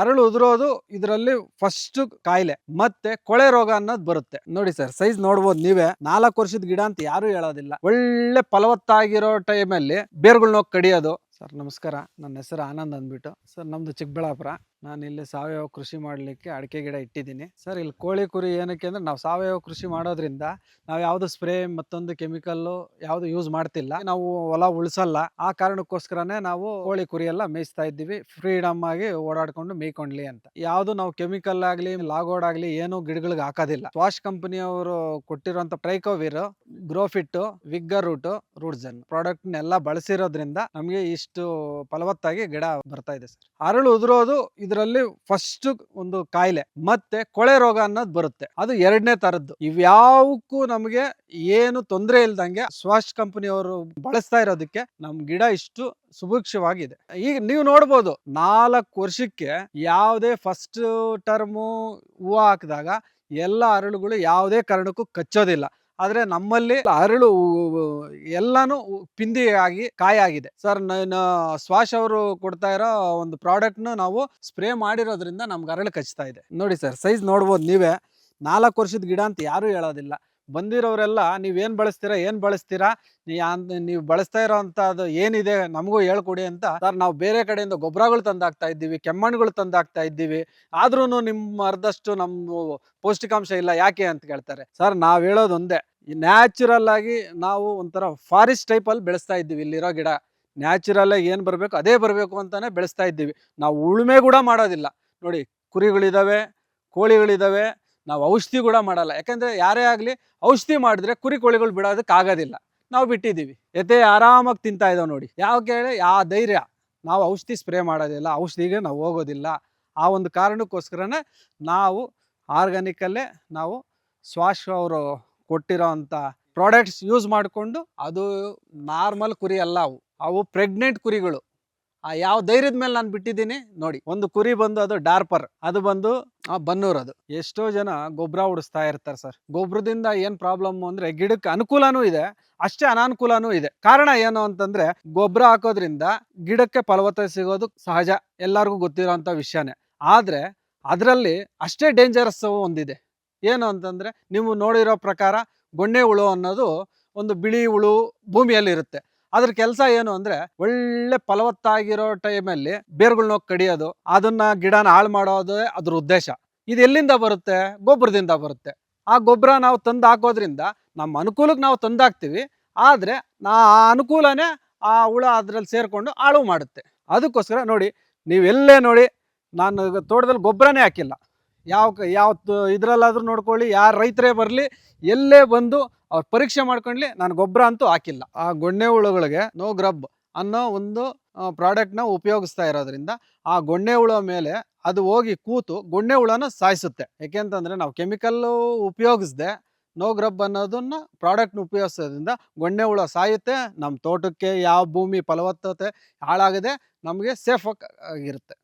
ಅರಳು ಉದುರೋದು ಇದರಲ್ಲಿ ಫಸ್ಟ್ ಕಾಯಿಲೆ, ಮತ್ತೆ ಕೊಳೆ ರೋಗ ಅನ್ನೋದು ಬರುತ್ತೆ. ನೋಡಿ ಸರ್, ಸೈಜ್ ನೋಡ್ಬೋದು ನೀವೇ. 4 ವರ್ಷದ ಗಿಡ ಅಂತ ಯಾರು ಹೇಳೋದಿಲ್ಲ. ಒಳ್ಳೆ ಫಲವತ್ತಾಗಿರೋ ಟೈಮಲ್ಲಿ ಬೇರ್ಗಳನ್ನ ಹೋಗಿ ಕಡಿಯೋದು. ಸರ್ ನಮಸ್ಕಾರ, ನನ್ನ ಹೆಸರು ಆನಂದ್ ಅಂದ್ಬಿಟ್ಟು. ಸರ್ ನಮ್ದು ಚಿಕ್ಕಬಳ್ಳಾಪುರ. ನಾನು ಇಲ್ಲಿ ಸಾವಯವ ಕೃಷಿ ಮಾಡಲಿಕ್ಕೆ ಅಡಿಕೆ ಗಿಡ ಇಟ್ಟಿದ್ದೀನಿ. ಸರ್ ಇಲ್ಲಿ ಕೋಳಿ ಕುರಿ ಏನಕ್ಕೆ ಅಂದ್ರೆ ನಾವು ಸಾವಯವ ಕೃಷಿ ಮಾಡೋದ್ರಿಂದ ನಾವು ಯಾವುದು ಸ್ಪ್ರೇ ಮತ್ತೊಂದು ಕೆಮಿಕಲ್ಲು ಯಾವುದು ಯೂಸ್ ಮಾಡ್ತಿಲ್ಲ. ನಾವು ಹೊಲ ಉಳಿಸಲ್ಲ. ಆ ಕಾರಣಕ್ಕೋಸ್ಕರನೇ ನಾವು ಕೋಳಿ ಕುರಿ ಎಲ್ಲ ಮೇಯಿಸ್ತಾ ಇದ್ದೀವಿ, ಫ್ರೀಡಮ್ ಆಗಿ ಓಡಾಡ್ಕೊಂಡು ಮೇಯ್ಕೊಂಡ್ಲಿ ಅಂತ. ಯಾವುದು ನಾವು ಕೆಮಿಕಲ್ ಆಗ್ಲಿ ಲಾಗೋಡ್ ಆಗ್ಲಿ ಏನು ಗಿಡಗಳಿಗೆ ಹಾಕೋದಿಲ್ಲ. ಸ್ವಾಶ್ ಕಂಪನಿಯವರು ಕೊಟ್ಟಿರುವಂತ ಟ್ರೈಕೋವಿರ್, ಗ್ರೋಫಿಟ್, ವಿಗ್ಗರ್ ರೂಟ್ಜನ್ ಪ್ರಾಡಕ್ಟ್ ನೆಲ್ಲ ಬಳಸಿರೋದ್ರಿಂದ ನಮಗೆ ಇಷ್ಟು ಫಲವತ್ತಾಗಿ ಗಿಡ ಬರ್ತಾ ಇದೆ ಸರ್. ಅರಳು ಉದುರೋದು ಇದರಲ್ಲಿ ಫಸ್ಟ್ ಒಂದು ಕಾಯಿಲೆ, ಮತ್ತೆ ಕೊಳೆ ರೋಗ ಅನ್ನೋದು ಬರುತ್ತೆ. ಅದು 2ನೇ ತರದ್ದು. ಇವ್ಯಾವಕ್ಕೂ ನಮಗೆ ಏನು ತೊಂದರೆ ಇಲ್ದಂಗೆ ಸ್ವಾಶ್ ಕಂಪನಿಯವರು ಬಳಸ್ತಾ ಇರೋದಕ್ಕೆ ನಮ್ ಗಿಡ ಇಷ್ಟು ಸುಭಿಕ್ಷವಾಗಿದೆ. ಈಗ ನೀವು ನೋಡ್ಬೋದು, 4 ವರ್ಷಕ್ಕೆ ಯಾವುದೇ ಫಸ್ಟ್ ಟರ್ಮು ಹೂವು ಹಾಕಿದಾಗ ಎಲ್ಲ ಅರಳುಗಳು ಯಾವುದೇ ಕಾರಣಕ್ಕೂ ಕಚ್ಚೋದಿಲ್ಲ. ಆದ್ರೆ ನಮ್ಮಲ್ಲಿ ಅರಳು ಎಲ್ಲಾನು ಪಿಂದಿ ಆಗಿ ಕಾಯಾಗಿದೆ ಸರ್. ಸ್ವಾಶ್ ಅವರು ಕೊಡ್ತಾ ಇರೋ ಒಂದು ಪ್ರಾಡಕ್ಟ್ ನಾವು ಸ್ಪ್ರೇ ಮಾಡಿರೋದ್ರಿಂದ ನಮ್ಗೆ ಅರಳು ಕಚ್ತಾ ಇದೆ. ನೋಡಿ ಸರ್, ಸೈಜ್ ನೋಡ್ಬೋದು ನೀವೇ. 4 ವರ್ಷದ ಗಿಡ ಅಂತ ಯಾರು ಹೇಳೋದಿಲ್ಲ. ಬಂದಿರೋರೆಲ್ಲ ನೀವೇನ್ ಬಳಸ್ತೀರಾ, ನೀವು ಬಳಸ್ತಾ ಇರೋ ಅಂತದ್ದು ಏನಿದೆ ನಮಗೂ ಹೇಳ್ಕೊಡಿ ಅಂತ ಸರ್. ನಾವು ಬೇರೆ ಕಡೆಯಿಂದ ಗೊಬ್ಬರಗಳು ತಂದಾಕ್ತಾ ಇದ್ದೀವಿ, ಕೆಮ್ಮಣ್ಣುಗಳು ತಂದಾಕ್ತಾ ಇದ್ದೀವಿ, ಆದ್ರೂ ನಿಮ್ಮ ಅರ್ಧಷ್ಟು ನಮ್ಮ ಪೌಷ್ಟಿಕಾಂಶ ಇಲ್ಲ ಯಾಕೆ ಅಂತ ಕೇಳ್ತಾರೆ ಸರ್. ನಾವ್ ಹೇಳೋದು ಒಂದೇ, ನ್ಯಾಚುರಲ್ ಆಗಿ ನಾವು ಒಂಥರ ಫಾರೆಸ್ಟ್ ಟೈಪ್ ಅಲ್ಲಿ ಬೆಳೆಸ್ತಾ ಇದ್ದೀವಿ. ಇಲ್ಲಿರೋ ಗಿಡ ನ್ಯಾಚುರಲ್ ಆಗಿ ಏನ್ ಬರ್ಬೇಕು ಅದೇ ಬರ್ಬೇಕು ಅಂತಾನೆ ಬೆಳೆಸ್ತಾ ಇದ್ದೀವಿ. ನಾವು ಉಳುಮೆ ಕೂಡ ಮಾಡೋದಿಲ್ಲ. ನೋಡಿ, ಕುರಿಗಳಿದಾವೆ, ಕೋಳಿಗಳಿದಾವೆ, ನಾವು ಔಷಧಿ ಕೂಡ ಮಾಡಲ್ಲ. ಯಾಕಂದ್ರೆ ಯಾರೇ ಆಗ್ಲಿ ಔಷಧಿ ಮಾಡಿದ್ರೆ ಕುರಿ ಕೋಳಿಗಳು ಬಿಡೋದಕ್ಕೆ ಆಗೋದಿಲ್ಲ. ನಾವು ಬಿಟ್ಟಿದ್ದೀವಿ, ಎತ್ತೆ ಆರಾಮಾಗಿ ತಿಂತಾ ಇದಾವೆ. ನೋಡಿ, ಯಾವ ಕೇಳಿ ಆ ಧೈರ್ಯ. ನಾವು ಔಷಧಿ ಸ್ಪ್ರೇ ಮಾಡೋದಿಲ್ಲ, ಔಷಧಿಗೆ ನಾವು ಹೋಗೋದಿಲ್ಲ. ಆ ಒಂದು ಕಾರಣಕ್ಕೋಸ್ಕರನೇ ನಾವು ಆರ್ಗಾನಿಕಲ್ಲೇ ನಾವು ಸ್ವಾಶ್ ಅವರು ಕೊಟ್ಟಿರೋ ಅಂತ ಪ್ರಾಡಕ್ಟ್ಸ್ ಯೂಸ್ ಮಾಡಿಕೊಂಡು, ಅದು ನಾರ್ಮಲ್ ಕುರಿ ಅಲ್ಲ, ಅವು ಪ್ರೆಗ್ನೆಂಟ್ ಕುರಿಗಳು. ಯಾವ ಧೈರ್ಯದ ಮೇಲೆ ನಾನು ಬಿಟ್ಟಿದ್ದೀನಿ ನೋಡಿ. ಒಂದು ಕುರಿ ಬಂದು ಅದು ಡಾರ್ಪರ್, ಅದು ಬಂದು ಬನ್ನೂರ್. ಅದು ಎಷ್ಟೋ ಜನ ಗೊಬ್ಬರ ಉಡಿಸ್ತಾ ಇರ್ತಾರೆ ಸರ್. ಗೊಬ್ಬರದಿಂದ ಏನ್ ಪ್ರಾಬ್ಲಮ್ ಅಂದ್ರೆ ಗಿಡಕ್ಕೆ ಅನುಕೂಲನೂ ಇದೆ, ಅಷ್ಟೇ ಅನಾನುಕೂಲನೂ ಇದೆ. ಕಾರಣ ಏನು ಅಂತಂದ್ರೆ, ಗೊಬ್ಬರ ಹಾಕೋದ್ರಿಂದ ಗಿಡಕ್ಕೆ ಫಲವತ್ತತೆ ಸಿಗೋದು ಸಹಜ, ಎಲ್ಲರಿಗೂ ಗೊತ್ತಿರೋಂಥ ವಿಷಯನೇ. ಆದ್ರೆ ಅದರಲ್ಲಿ ಅಷ್ಟೇ ಡೇಂಜರಸ್ ಒಂದಿದೆ. ಏನು ಅಂತಂದ್ರೆ, ನೀವು ನೋಡಿರೋ ಪ್ರಕಾರ ಗೊಣ್ಣೆ ಹುಳು ಅನ್ನೋದು ಒಂದು ಬಿಳಿ ಹುಳು ಭೂಮಿಯಲ್ಲಿ ಇರುತ್ತೆ. ಅದ್ರ ಕೆಲಸ ಏನು ಅಂದ್ರೆ, ಒಳ್ಳೆ ಫಲವತ್ತಾಗಿರೋ ಟೈಮಲ್ಲಿ ಬೇರ್ಗಳನ್ನ ಕಡಿಯೋದು, ಅದನ್ನ ಗಿಡನ ಹಾಳು ಮಾಡೋದು ಅದ್ರ ಉದ್ದೇಶ. ಇದು ಎಲ್ಲಿಂದ ಬರುತ್ತೆ? ಗೊಬ್ಬರದಿಂದ ಬರುತ್ತೆ. ಆ ಗೊಬ್ಬರ ನಾವು ತಂದು ಹಾಕೋದ್ರಿಂದ ನಮ್ಮ ಅನುಕೂಲಕ್ಕೆ ನಾವು ತಂದಾಕ್ತಿವಿ, ಆದ್ರೆ ಆ ಅನುಕೂಲನೇ ಆ ಹುಳ ಅದ್ರಲ್ಲಿ ಸೇರ್ಕೊಂಡು ಹಾಳು ಮಾಡುತ್ತೆ. ಅದಕ್ಕೋಸ್ಕರ ನೋಡಿ, ನೀವೆಲ್ಲೇ ನೋಡಿ, ನಾನು ತೋಟದಲ್ಲಿ ಗೊಬ್ಬರನೇ ಹಾಕಿಲ್ಲ. ಯಾವ ಇದ್ರಲ್ಲಾದ್ರೂ ನೋಡ್ಕೊಳ್ಳಿ, ಯಾರು ರೈತರೇ ಬರಲಿ, ಎಲ್ಲೇ ಬಂದು ಅವ್ರು ಪರೀಕ್ಷೆ ಮಾಡ್ಕೊಂಡ್ಲಿ, ನಾನು ಗೊಬ್ಬರ ಅಂತೂ ಹಾಕಿಲ್ಲ. ಆ ಗೊಣ್ಣೆ ಹುಳುಗಳಿಗೆ ನೋ ಗ್ರಬ್ ಅನ್ನೋ ಒಂದು ಪ್ರಾಡಕ್ಟ್ನ ಉಪಯೋಗಿಸ್ತಾ ಇರೋದ್ರಿಂದ ಆ ಗೊಣ್ಣೆ ಹುಳ ಮೇಲೆ ಅದು ಹೋಗಿ ಕೂತು ಗೊಣ್ಣೆ ಹುಳನ ಸಾಯಿಸುತ್ತೆ. ಯಾಕೆಂತಂದ್ರೆ ನಾವು ಕೆಮಿಕಲ್ಲು ಉಪಯೋಗಿಸ್ದೆ ನೋ ಗ್ರಬ್ ಅನ್ನೋದನ್ನ ಪ್ರಾಡಕ್ಟ್ನ ಉಪಯೋಗಿಸೋದ್ರಿಂದ ಗೊಣ್ಣೆ ಹುಳ ಸಾಯುತ್ತೆ. ನಮ್ಮ ತೋಟಕ್ಕೆ ಯಾವ ಭೂಮಿ ಫಲವತ್ತತೆ ಹಾಳಾಗದೆ ನಮಗೆ ಸೇಫ್ ಆಗಿರುತ್ತೆ.